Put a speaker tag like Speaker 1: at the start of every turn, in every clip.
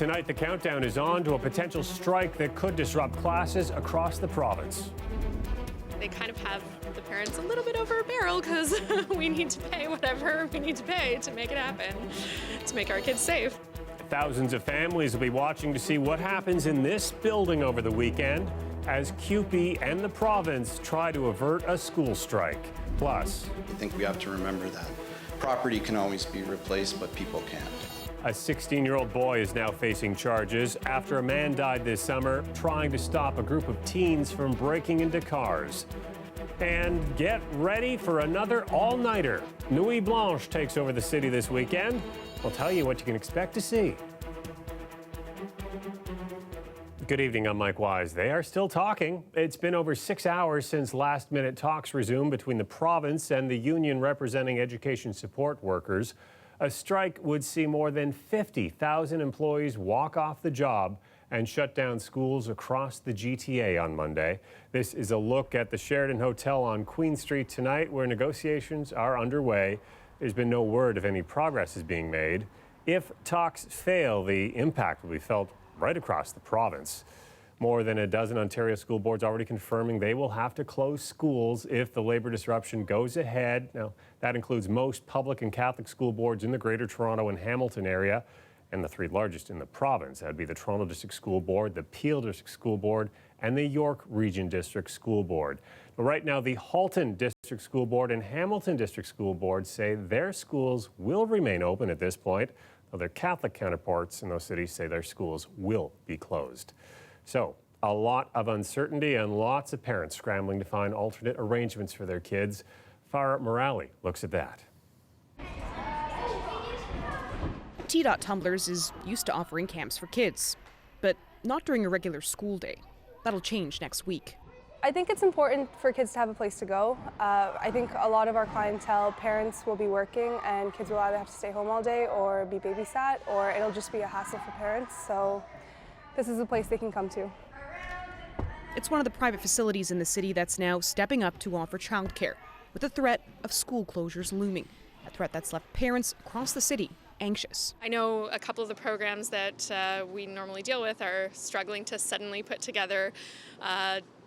Speaker 1: Tonight, the countdown is on to a potential strike that could disrupt classes across the province.
Speaker 2: They kind of have the parents a little bit over a barrel because we need to pay whatever we need to pay to make it happen, to make our kids safe.
Speaker 1: Thousands of families will be watching to see what happens in this building over the weekend as CUPE and the province try to avert a school strike. Plus,
Speaker 3: I think we have to remember that property can always be replaced, but people can't.
Speaker 1: A 16-year-old boy is now facing charges after a man died this summer trying to stop a group of teens from breaking into cars. And get ready for another all-nighter. Nuit Blanche takes over the city this weekend. We'll tell you what you can expect to see. Good evening, I'm Mike Wise. They are still talking. It's been over 6 hours since last-minute talks resumed between the province and the union representing education support workers. A strike would see more than 50,000 employees walk off the job and shut down schools across the GTA on Monday. This is a look at the Sheraton Hotel on Queen Street tonight, where negotiations are underway. There's been no word if any progress is being made. If talks fail, the impact will be felt right across the province. More than a dozen Ontario school boards already confirming they will have to close schools if the labor disruption goes ahead. Now, that includes most public and Catholic school boards in the Greater Toronto and Hamilton area, and the three largest in the province. That would be the Toronto District School Board, the Peel District School Board, and the York Region District School Board. But right now, the Halton District School Board and Hamilton District School Board say their schools will remain open at this point, though their Catholic counterparts in those cities say their schools will be closed. So, a lot of uncertainty and lots of parents scrambling to find alternate arrangements for their kids. Farah Morali looks at that.
Speaker 4: T-Dot Tumblers is used to offering camps for kids, but not during a regular school day. That'll change next week.
Speaker 5: I think it's important for kids to have a place to go. I think a lot of our clientele, parents will be working and kids will either have to stay home all day or be babysat, or it'll just be a hassle for parents. So this is a place they can come to.
Speaker 4: It's one of the private facilities in the city that's now stepping up to offer childcare, with the threat of school closures looming, a threat that's left parents across the city anxious.
Speaker 2: I know a couple of the programs that we normally deal with are struggling to suddenly put together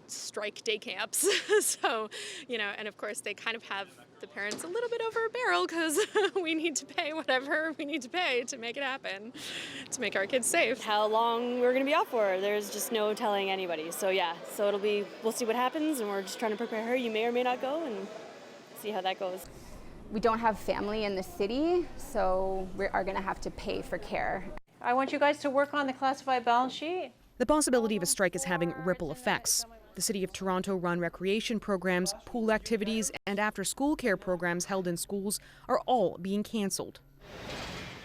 Speaker 2: strike day camps. So, and of course they kind of have the parents a little bit over a barrel because we need to pay whatever we need to pay to make it happen, to make our kids safe.
Speaker 6: How long we're going to be out for, there's just no telling anybody. So we'll see what happens, and we're just trying to prepare her. You may or may not go and see how that goes.
Speaker 7: We don't have family in the city, so we are going to have to pay for care.
Speaker 8: I want you guys to work on the classified balance sheet.
Speaker 4: The possibility of a strike is having ripple effects. The City of Toronto run recreation programs, pool activities, and after-school care programs held in schools are all being cancelled.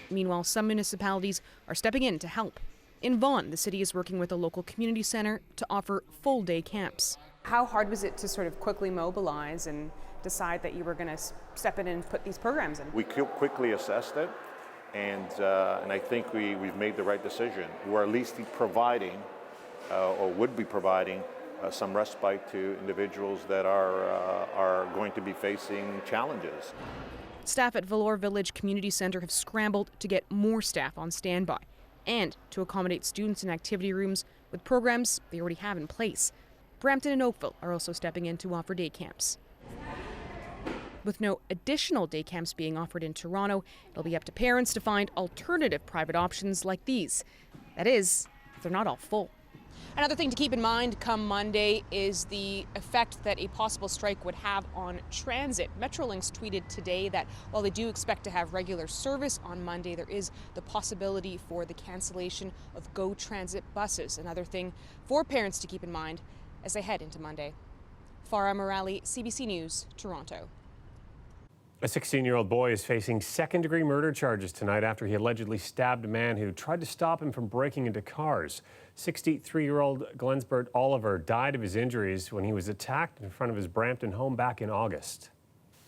Speaker 4: Meanwhile, some municipalities are stepping in to help. In Vaughan, the city is working with a local community centre to offer full-day camps.
Speaker 9: How hard was it to sort of quickly mobilize and decide that you were going to step in and put these programs in?
Speaker 10: We quickly assessed it, and I think we've made the right decision. We're at least providing, or would be providing, some respite to individuals that are going to be facing challenges.
Speaker 4: Staff at Valour Village Community Centre have scrambled to get more staff on standby and to accommodate students in activity rooms with programs they already have in place. Brampton and Oakville are also stepping in to offer day camps. With no additional day camps being offered in Toronto, it'll be up to parents to find alternative private options like these. That is, if they're not all full. Another thing to keep in mind come Monday is the effect that a possible strike would have on transit. Metrolinx tweeted today that while they do expect to have regular service on Monday, there is the possibility for the cancellation of GO Transit buses. Another thing for parents to keep in mind as they head into Monday. Farah Morali, CBC News, Toronto.
Speaker 1: A 16-year-old boy is facing second-degree murder charges tonight after he allegedly stabbed a man who tried to stop him from breaking into cars. 63-year-old Glensbert Oliver died of his injuries when he was attacked in front of his Brampton home back in August.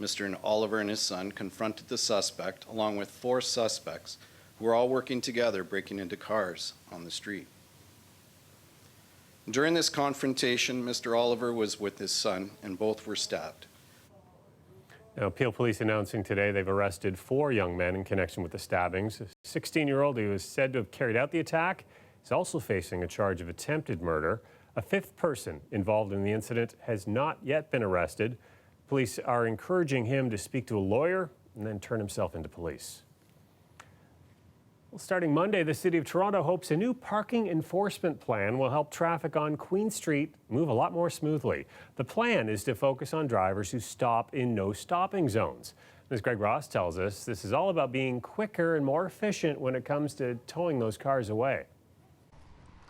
Speaker 3: Mr. Oliver and his son confronted the suspect along with 4 suspects who were all working together breaking into cars on the street. During this confrontation, Mr. Oliver was with his son and both were stabbed.
Speaker 1: Now, Peel Police announcing today they've arrested 4 young men in connection with the stabbings. A 16-year-old who is said to have carried out the attack is also facing a charge of attempted murder. A 5th person involved in the incident has not yet been arrested. Police are encouraging him to speak to a lawyer and then turn himself into police. Well, starting Monday, the City of Toronto hopes a new parking enforcement plan will help traffic on Queen Street move a lot more smoothly. The plan is to focus on drivers who stop in no stopping zones. As Greg Ross tells us, this is all about being quicker and more efficient when it comes to towing those cars away.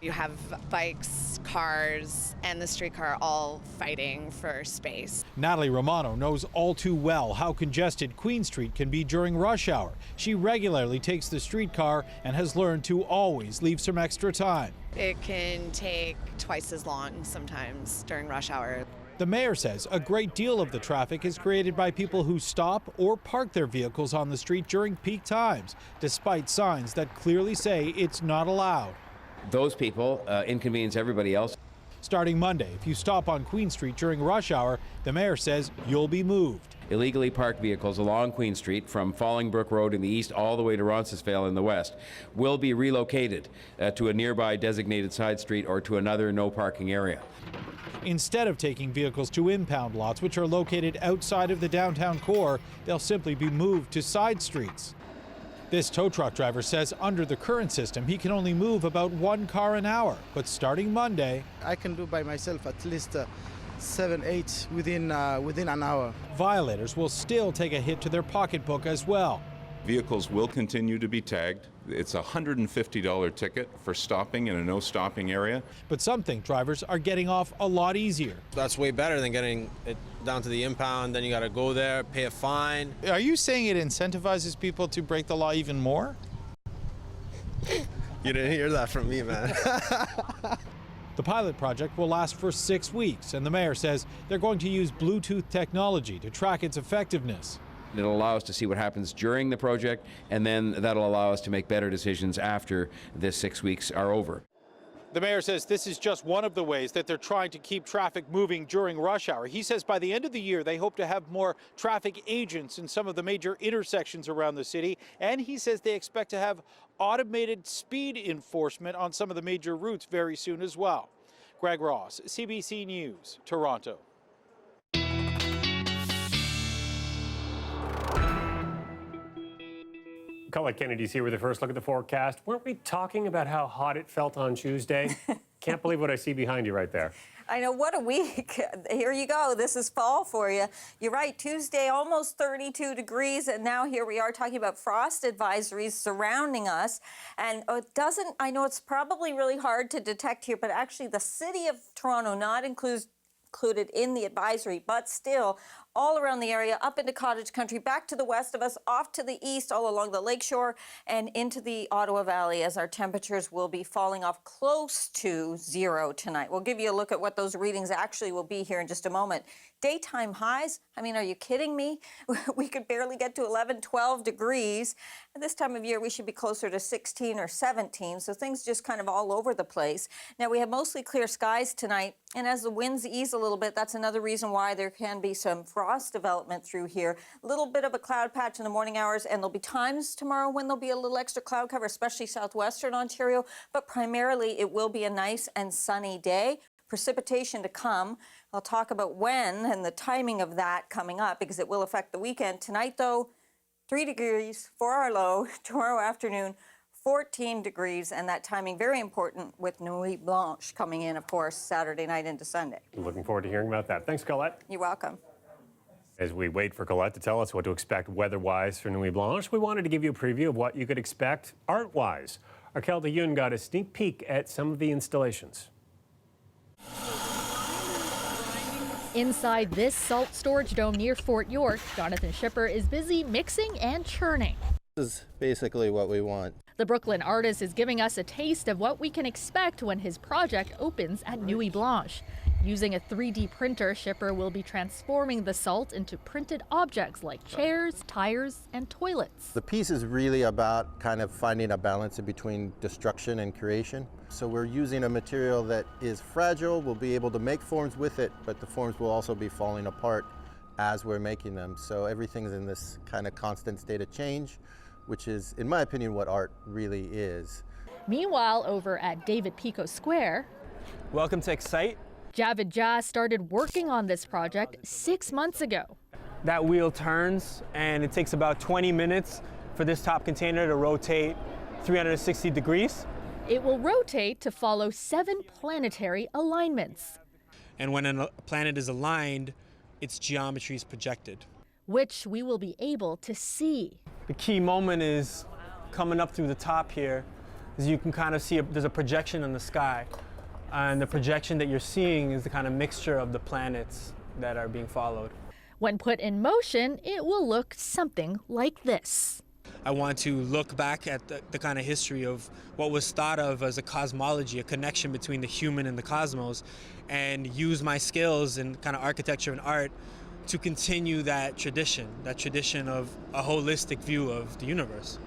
Speaker 11: You have bikes, cars, and the streetcar all fighting for space.
Speaker 12: Natalie Romano knows all too well how congested Queen Street can be during rush hour. She regularly takes the streetcar and has learned to always leave some extra time.
Speaker 11: It can take twice as long sometimes during rush hour.
Speaker 12: The mayor says a great deal of the traffic is created by people who stop or park their vehicles on the street during peak times, despite signs that clearly say it's not allowed.
Speaker 13: Those people inconvenience everybody else.
Speaker 12: Starting Monday, if you stop on Queen Street during rush hour, the mayor says you'll be moved.
Speaker 13: Illegally parked vehicles along Queen Street from Fallingbrook Road in the east all the way to Roncesvalles in the west will be relocated to a nearby designated side street or to another no parking area.
Speaker 12: Instead of taking vehicles to impound lots, which are located outside of the downtown core, they'll simply be moved to side streets. This tow truck driver says under the current system, he can only move about 1 car an hour. But starting Monday,
Speaker 14: I can do by myself at least 7, 8 within an hour.
Speaker 12: Violators will still take a hit to their pocketbook as well.
Speaker 15: Vehicles will continue to be tagged. It's a $150 ticket for stopping in a no stopping area.
Speaker 12: But some think drivers are getting off a lot easier.
Speaker 16: That's way better than getting it down to the impound, then you got to go there, pay a fine.
Speaker 12: Are you saying it incentivizes people to break the law even more?
Speaker 16: You didn't hear that from me, man.
Speaker 12: The pilot project will last for 6 weeks, and the mayor says they're going to use Bluetooth technology to track its effectiveness.
Speaker 13: It'll allow us to see what happens during the project, and then that'll allow us to make better decisions after the 6 weeks are over.
Speaker 12: The mayor says this is just one of the ways that they're trying to keep traffic moving during rush hour. He says by the end of the year, they hope to have more traffic agents in some of the major intersections around the city. And he says they expect to have automated speed enforcement on some of the major routes very soon as well. Greg Ross, CBC News, Toronto.
Speaker 1: Colette Kennedy's here with the first look at the forecast. Weren't we talking about how hot it felt on Tuesday? Can't believe what I see behind you right there.
Speaker 17: I know, what a week. Here you go. This is fall for you. You're right, Tuesday almost 32 degrees, and now here we are talking about frost advisories surrounding us. And I know it's probably really hard to detect here, but actually the city of Toronto not included in the advisory, but still all around the area, up into cottage country, back to the west of us, off to the east, all along the lakeshore, and into the Ottawa Valley as our temperatures will be falling off close to 0 tonight. We'll give you a look at what those readings actually will be here in just a moment. Daytime highs, I mean, are you kidding me? We could barely get to 11, 12 degrees. At this time of year, we should be closer to 16 or 17, so things just kind of all over the place. Now, we have mostly clear skies tonight, and as the winds ease a little bit, that's another reason why there can be some frost development through here. A little bit of a cloud patch in the morning hours, and there'll be times tomorrow when there'll be a little extra cloud cover, especially southwestern Ontario, but primarily it will be a nice and sunny day. Precipitation to come. I'll talk about when and the timing of that coming up because it will affect the weekend. Tonight, though, 3 degrees for our low. Tomorrow afternoon, 14 degrees, and that timing very important with Nuit Blanche coming in, of course, Saturday night into Sunday.
Speaker 1: Looking forward to hearing about that. Thanks, Colette.
Speaker 17: You're welcome.
Speaker 1: As we wait for Colette to tell us what to expect weather-wise for Nuit Blanche, we wanted to give you a preview of what you could expect art-wise. Arkelda Yun got a sneak peek at some of the installations.
Speaker 18: Inside this salt storage dome near Fort York, Jonathan Schipper is busy mixing and churning.
Speaker 19: This is basically what we want.
Speaker 18: The Brooklyn artist is giving us a taste of what we can expect when his project opens at Nuit Blanche. Using a 3D printer, Schipper will be transforming the salt into printed objects like chairs, tires, and toilets.
Speaker 19: The piece is really about kind of finding a balance between destruction and creation. So we're using a material that is fragile. We'll be able to make forms with it, but the forms will also be falling apart as we're making them. So everything's in this kind of constant state of change, which is, in my opinion, what art really is.
Speaker 18: Meanwhile, over at David Pico Square,
Speaker 20: welcome to Excite.
Speaker 18: Javid Jazz started working on this project 6 months ago.
Speaker 20: That wheel turns, and it takes about 20 minutes for this top container to rotate 360 degrees.
Speaker 18: It will rotate to follow 7 planetary alignments.
Speaker 20: And when a planet is aligned, its geometry is projected,
Speaker 18: which we will be able to see.
Speaker 20: The key moment is coming up through the top here. As you can kind of see, there's a projection in the sky. And the projection that you're seeing is the kind of mixture of the planets that are being followed.
Speaker 18: When put in motion, it will look something like this.
Speaker 20: I want to look back at the kind of history of what was thought of as a cosmology, a connection between the human and the cosmos, and use my skills in kind of architecture and art to continue that tradition of a holistic view of the universe.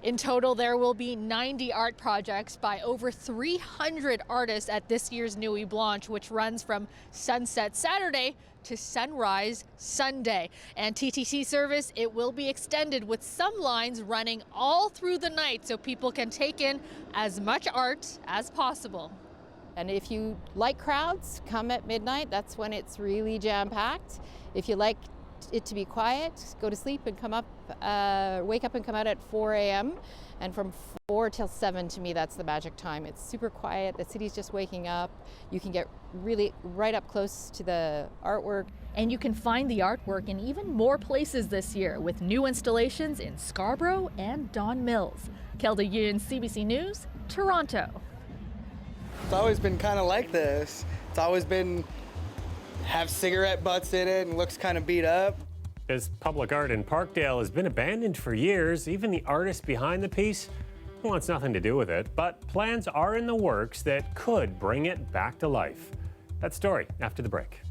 Speaker 18: In total, there will be 90 art projects by over 300 artists at this year's Nuit Blanche, which runs from sunset Saturday to sunrise Sunday. And TTC service, it will be extended with some lines running all through the night so people can take in as much art as possible.
Speaker 21: And if you like crowds, come at midnight. That's when it's really jam-packed. If you like it to be quiet, go to sleep and come up, wake up and come out at 4 a.m. And from 4 till 7, to me, that's the magic time. It's super quiet. The city's just waking up. You can get really right up close to the artwork.
Speaker 18: And you can find the artwork in even more places this year with new installations in Scarborough and Don Mills. Kelda Yoon, CBC News, Toronto.
Speaker 22: It's always been kind of like this. It's always been have cigarette butts in it and looks kind of beat up.
Speaker 1: This public art in Parkdale has been abandoned for years. Even the artist behind the piece wants nothing to do with it, but plans are in the works that could bring it back to life. That story after the break.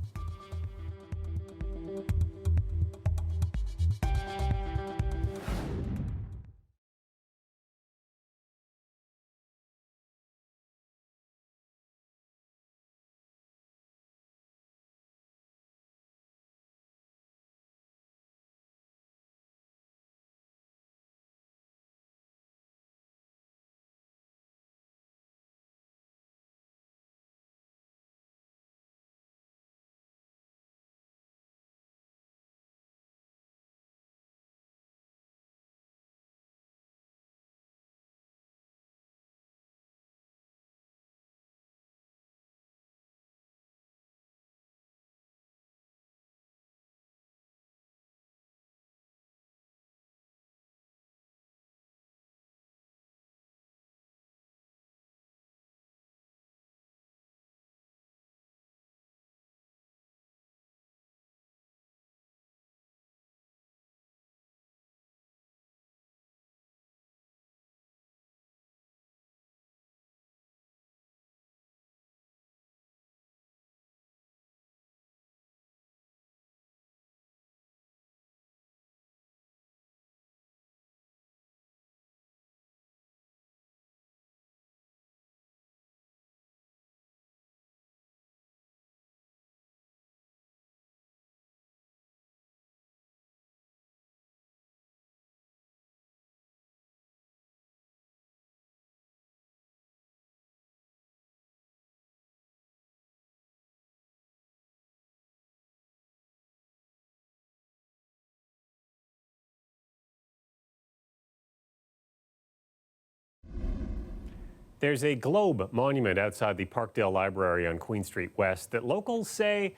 Speaker 1: There's a globe monument outside the Parkdale Library on Queen Street West that locals say,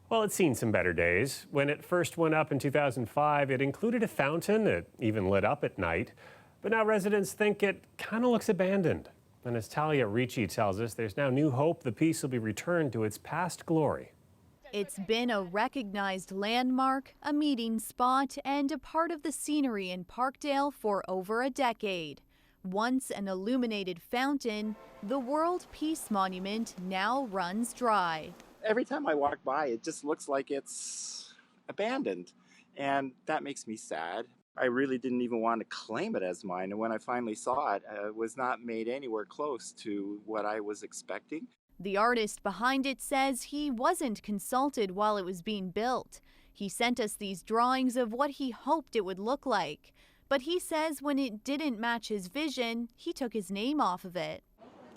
Speaker 1: well, it's seen some better days. When it first went up in 2005, it included a fountain. It even lit up at night. But now residents think it kind of looks abandoned. And as Talia Ricci tells us, there's now new hope the piece will be returned to its past glory.
Speaker 23: It's been a recognized landmark, a meeting spot, and a part of the scenery in Parkdale for over a decade. Once an illuminated fountain, the World Peace Monument now runs dry.
Speaker 24: Every time I walk by, it just looks like it's abandoned, and that makes me sad. I really didn't even want to claim it as mine, and when I finally saw it, it was not made anywhere close to what I was expecting.
Speaker 23: The artist behind it says he wasn't consulted while it was being built. He sent us these drawings of what he hoped it would look like. But he says when it didn't match his vision, he took his name off of it.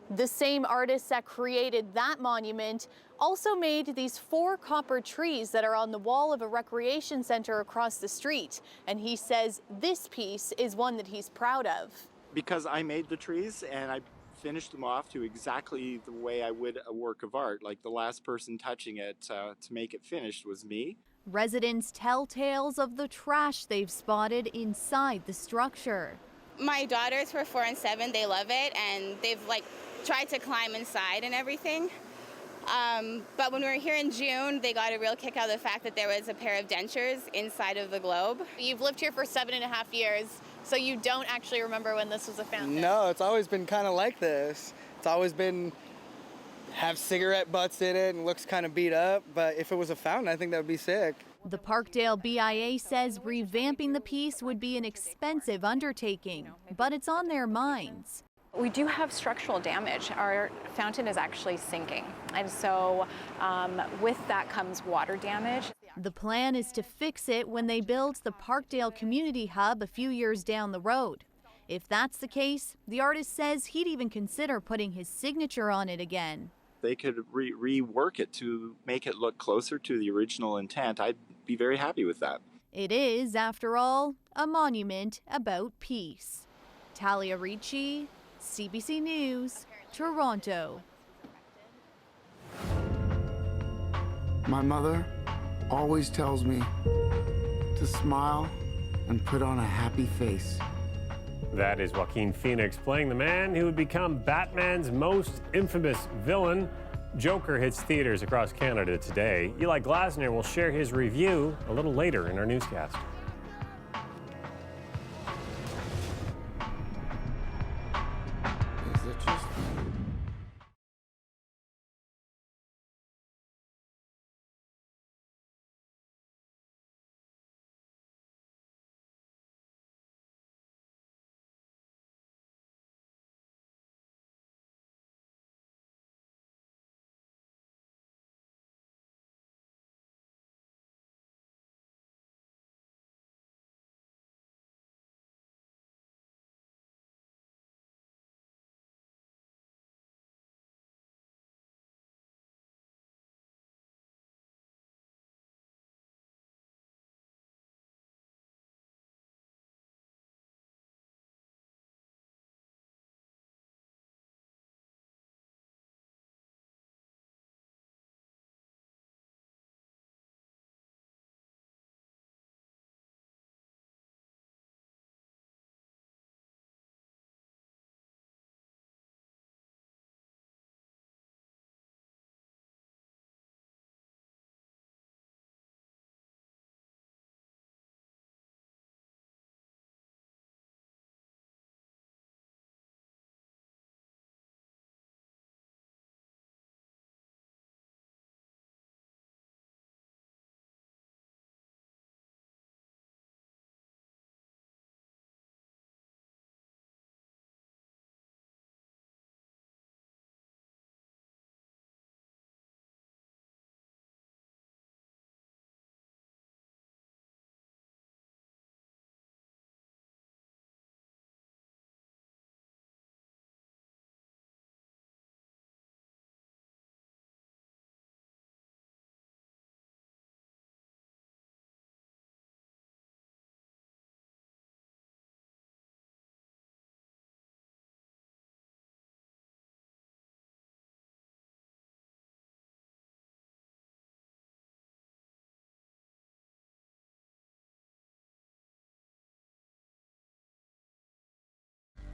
Speaker 23: The same artists that created that monument also made these 4 copper trees that are on the wall of a recreation center across the street. And he says this piece is one that he's proud of.
Speaker 24: Because I made the trees and I finished them off to exactly the way I would a work of art. Like the last person touching it to make it finished was me.
Speaker 23: Residents tell tales of the trash they've spotted inside the structure.
Speaker 2: My daughters were 4 and 7, they love it, and they've tried to climb inside and everything. But when we were here in June, they got a real kick out of the fact that there was a pair of dentures inside of the globe.
Speaker 23: You've lived here for 7.5 years, so you don't actually remember when this was a fountain?
Speaker 22: No, it's always been kind of like this. It's always been have cigarette butts in it and looks kind of beat up, but if it was a fountain, I think that would be sick.
Speaker 23: The Parkdale BIA says revamping the piece would be an expensive undertaking, but it's on their minds.
Speaker 5: We do have structural damage. Our fountain is actually sinking, and so with that comes water damage.
Speaker 23: The plan is to fix it when they build the Parkdale Community Hub a few years down the road. If that's the case, the artist says he'd even consider putting his signature on it again.
Speaker 24: They could rework it to make it look closer to the original intent. I'd be very happy with that.
Speaker 23: It is, after all, a monument about peace. Talia Ricci, CBC News, Toronto.
Speaker 6: My mother always tells me to smile and put on a happy face.
Speaker 1: That is Joaquin Phoenix playing the man who would become Batman's most infamous villain. Joker hits theaters across Canada today. Eli Glasner will share his review a little later in our newscast.
Speaker 6: Is it just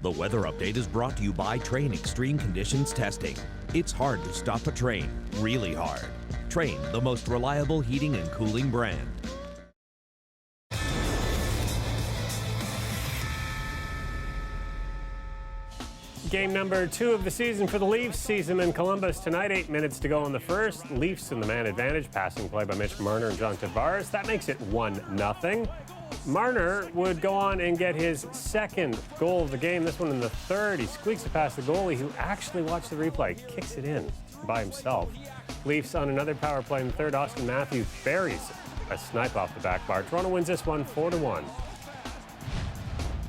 Speaker 7: The weather update is brought to you by Train Extreme Conditions Testing. It's hard to stop a train, really hard. Train, the most reliable heating and cooling brand.
Speaker 1: Game number 2 of the season for the Leafs. Sees them in Columbus tonight. 8 minutes to go in the first. Leafs in the man advantage. Passing play by Mitch Marner and John Tavares. That makes it 1-0. Marner would go on and get his second goal of the game. This one in the third. He squeaks it past the goalie, who actually watched the replay. Kicks it in by himself. Leafs on another power play in the third. Austin Matthews buries it. a snipe off the back bar. Toronto wins this one 4-1.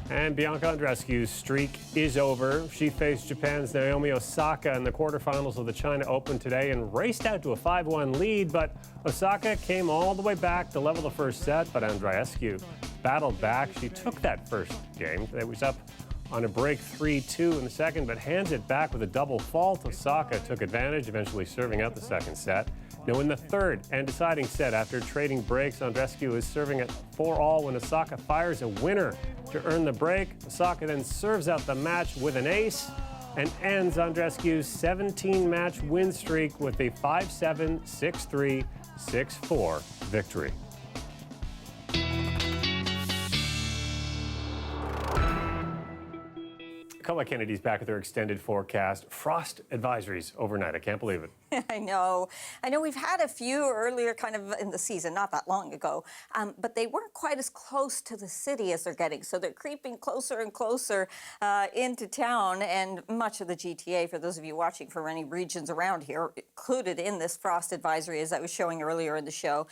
Speaker 1: And Bianca Andreescu's streak is over. She faced Japan's Naomi Osaka in the quarterfinals of the China Open today and raced out to a 5-1 lead, but Osaka came all the way back to level the first set, but Andreescu battled back. She took that first game. It was up on a break 3-2 in the second, but hands it back with a double fault. Osaka took advantage, eventually serving out the second set. Now in the third and deciding set, after trading breaks, Andreescu is serving at 4-all when Osaka fires a winner to earn the break. Osaka then serves out the match with an ace and ends Andreescu's 17-match win streak with a 5-7, 6-3, 6-4 victory. Kamala Kennedy's back with their extended forecast. Frost advisories overnight. I can't believe it.
Speaker 17: I know. We've had a few earlier kind of in the season, not that long ago, but they weren't quite as close to the city as they're getting. So they're creeping closer and closer into town, and much of the GTA, for those of you watching from any regions around here, included in this frost advisory, as I was showing earlier in the show.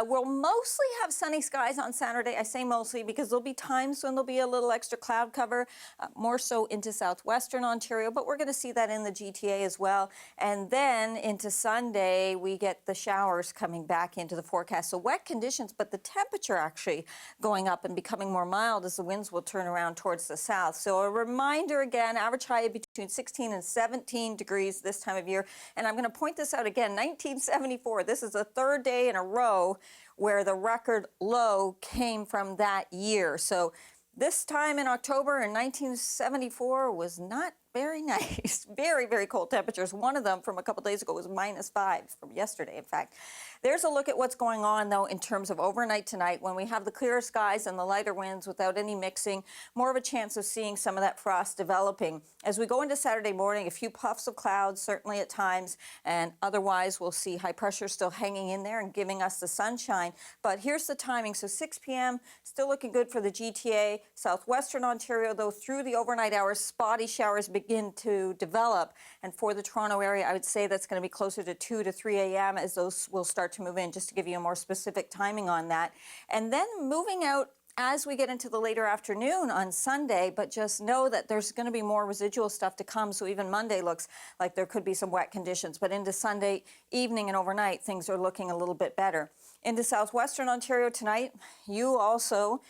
Speaker 17: We'll mostly have sunny skies on Saturday. I say mostly because there'll be times when there'll be a little extra cloud cover, more so into southwestern Ontario, but we're going to see that in the GTA as well. And then into Sunday, we get the showers coming back into the forecast. So wet conditions, but the temperature actually going up and becoming more mild as the winds will turn around towards the south. So a reminder again, average high between 16 and 17 degrees this time of year. And I'm going to point this out again, 1974. This is the third day in a row where the record low came from that year. So this time in October in 1974 was not very nice. Very, very cold temperatures. One of them from a couple days ago was -5 from yesterday, in fact. There's a look at what's going on, though, in terms of overnight tonight. When we have the clearer skies and the lighter winds without any mixing, more of a chance of seeing some of that frost developing. As we go into Saturday morning, a few puffs of clouds, certainly at times, and otherwise we'll see high pressure still hanging in there and giving us the sunshine. But here's the timing. So 6 p.m., still looking good for the GTA. Southwestern Ontario, though, through the overnight hours, spotty showers begin to develop. And for the Toronto area, I would say that's going to be closer to 2 to 3 a.m. as those will start to move in, just to give you a more specific timing on that. And then moving out as we get into the later afternoon on Sunday, but just know that there's going to be more residual stuff to come. So even Monday looks like there could be some wet conditions, but into Sunday evening and overnight, things are looking a little bit better. Into southwestern Ontario tonight, you also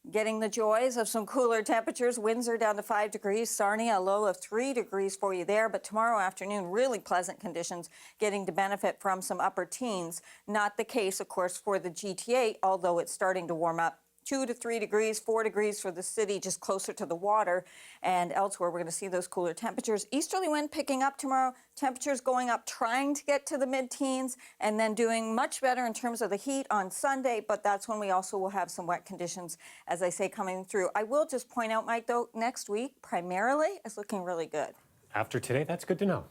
Speaker 17: getting the joys of some cooler temperatures. Windsor down to 5 degrees. Sarnia, a low of 3 degrees for you there. But tomorrow afternoon, really pleasant conditions, getting to benefit from some upper teens. Not the case, of course, for the GTA, although it's starting to warm up. 2 to 3 degrees, 4 degrees for the city, just closer to the water. And elsewhere, we're going to see those cooler temperatures. Easterly wind picking up tomorrow. Temperatures going up, trying to get to the mid-teens, and then doing much better in terms of the heat on Sunday. But that's when we also will have some wet conditions, as I say, coming through. I will just point out, Mike, though, next week, primarily, is looking really good.
Speaker 1: After today, that's good to know.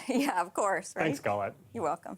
Speaker 17: Yeah, of course, right?
Speaker 1: Thanks, Colette.
Speaker 17: You're welcome.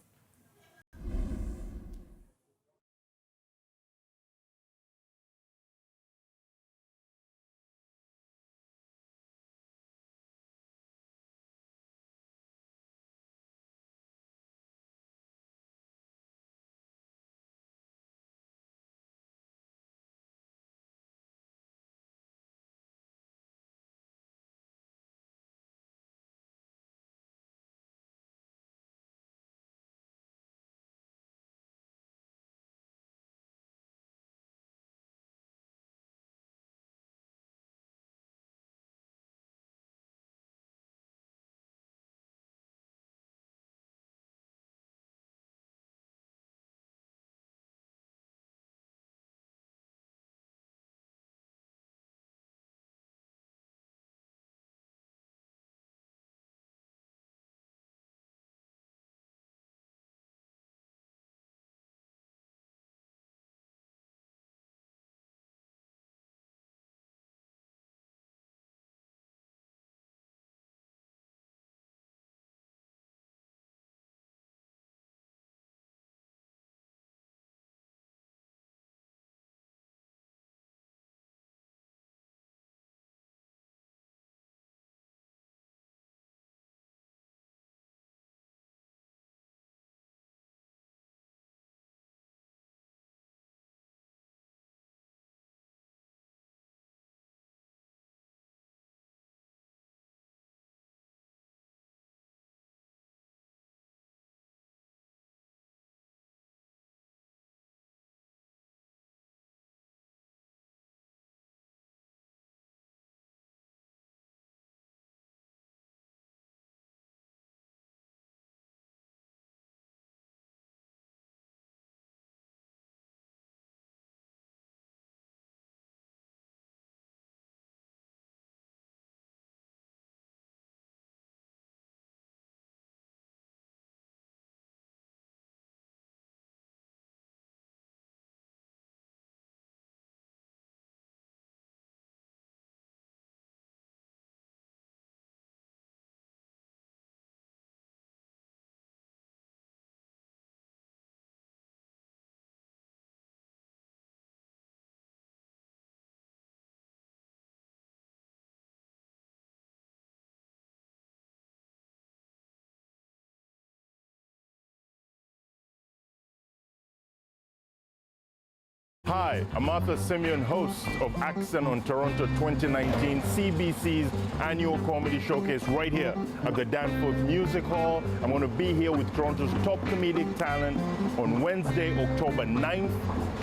Speaker 4: Hi, I'm Arthur Simeon, host of Accent on Toronto 2019, CBC's annual comedy showcase right here at the Danforth Music Hall. I'm going to be here with Toronto's top comedic talent on Wednesday, October 9th,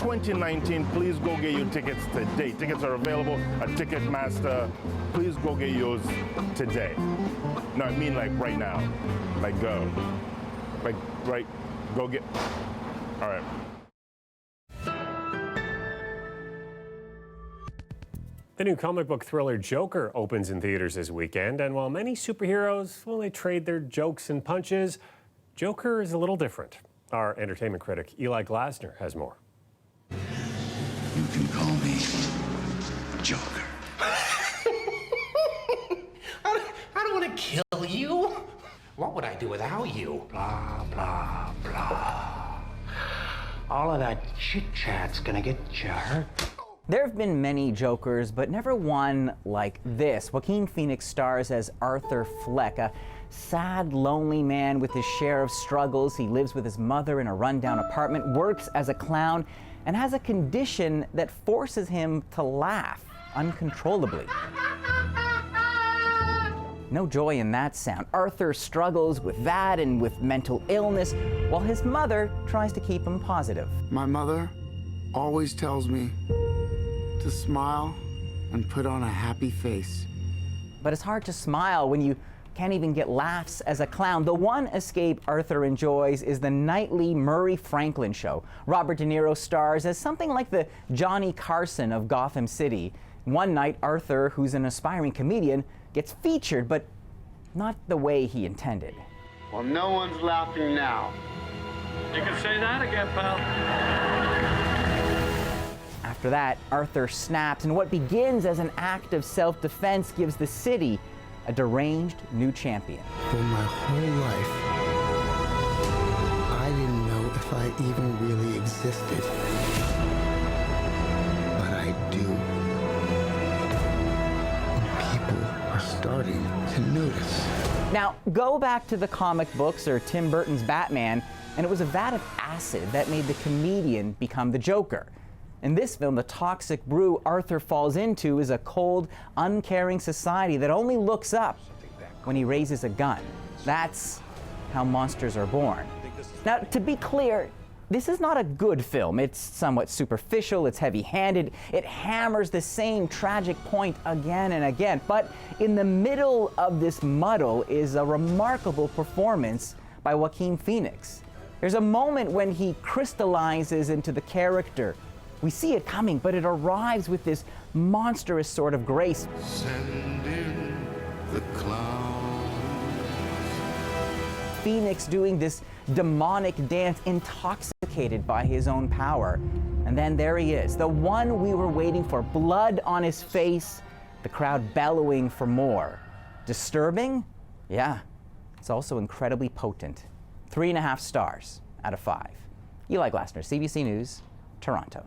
Speaker 4: 2019. Please go get your tickets today. Tickets are available at Ticketmaster. Please go get yours today. No, I mean like right now. Like go. Like right, go get. All right.
Speaker 1: The new comic book thriller Joker opens in theaters this weekend, and while many superheroes, well, they trade their jokes and punches, Joker is a little different. Our entertainment critic Eli Glasner has more.
Speaker 8: You can call me Joker.
Speaker 9: I don't want to kill you. What would I do without you? Blah, blah, blah. All of that chit-chat's gonna get you hurt.
Speaker 10: There have been many Jokers, but never one like this. Joaquin Phoenix stars as Arthur Fleck, a sad, lonely man with his share of struggles. He lives with his mother in a rundown apartment, works as a clown, and has a condition that forces him to laugh uncontrollably. No joy in that sound. Arthur struggles with that and with mental illness, while his mother tries to keep him positive.
Speaker 6: My mother always tells me to smile and put on a happy face.
Speaker 10: But it's hard to smile when you can't even get laughs as a clown. The one escape Arthur enjoys is the nightly Murray Franklin show. Robert De Niro stars as something like the Johnny Carson of Gotham City. One night, Arthur, who's an aspiring comedian, gets featured, but not the way he intended.
Speaker 25: Well, no one's laughing now.
Speaker 26: You can say that again, pal.
Speaker 10: After that, Arthur snaps, and what begins as an act of self-defense gives the city a deranged new champion.
Speaker 6: For my whole life, I didn't know if I even really existed. But I do. And people are starting to notice.
Speaker 10: Now, go back to the comic books or Tim Burton's Batman, and it was a vat of acid that made the comedian become the Joker. In this film, the toxic brew Arthur falls into is a cold, uncaring society that only looks up when he raises a gun. That's how monsters are born. Now, to be clear, this is not a good film. It's somewhat superficial, it's heavy-handed, it hammers the same tragic point again and again. But in the middle of this muddle is a remarkable performance by Joaquin Phoenix. There's a moment when he crystallizes into the character. We see it coming, but it arrives with this monstrous sort of grace.
Speaker 8: Send in the clowns.
Speaker 10: Phoenix doing this demonic dance, intoxicated by his own power. And then there he is, the one we were waiting for, blood on his face, the crowd bellowing for more. Disturbing? Yeah. It's also incredibly potent. 3.5 stars out of 5. Eli Glasner, CBC News, Toronto.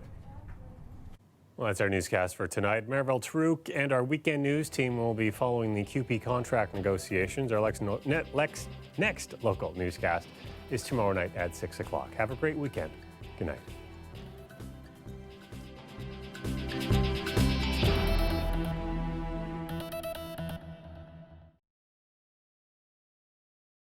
Speaker 1: Well, that's our newscast for tonight. Maribel Taruk and our weekend news team will be following the QP contract negotiations. Our next local newscast is tomorrow night at 6 o'clock. Have a great weekend. Good night.